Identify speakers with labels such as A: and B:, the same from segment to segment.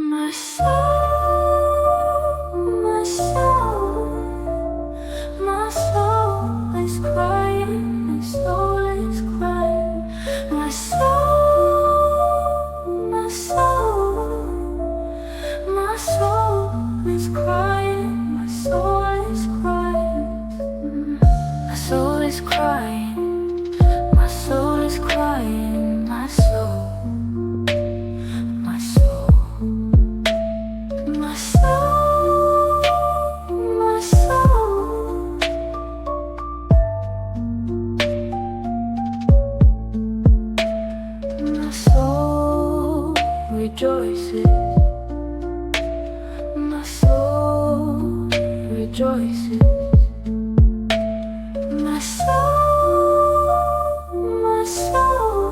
A: My soul, my soul, my soul is crying, my soul is crying. My soul, my soul, my soul is crying, my soul is crying. My soul is crying, my soul is crying, my soul. My soul, my soul, my soul rejoices. My soul rejoices. My soul, my soul,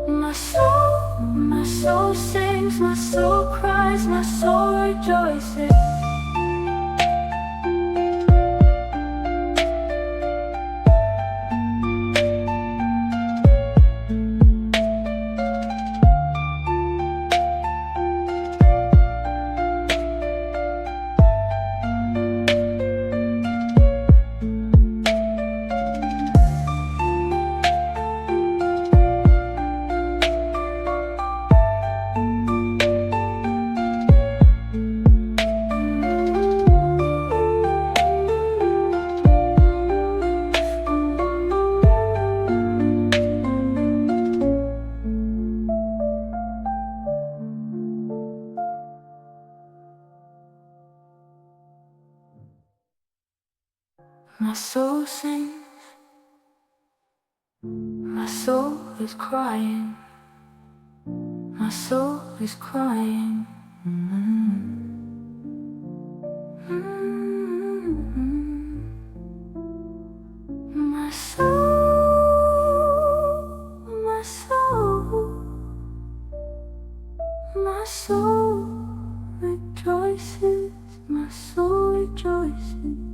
A: my soul, my soul sings, my soul cries, my soul rejoices. My soul sings, my soul is crying, my soul is crying. My soul, my soul, my soul rejoices, my soul rejoices.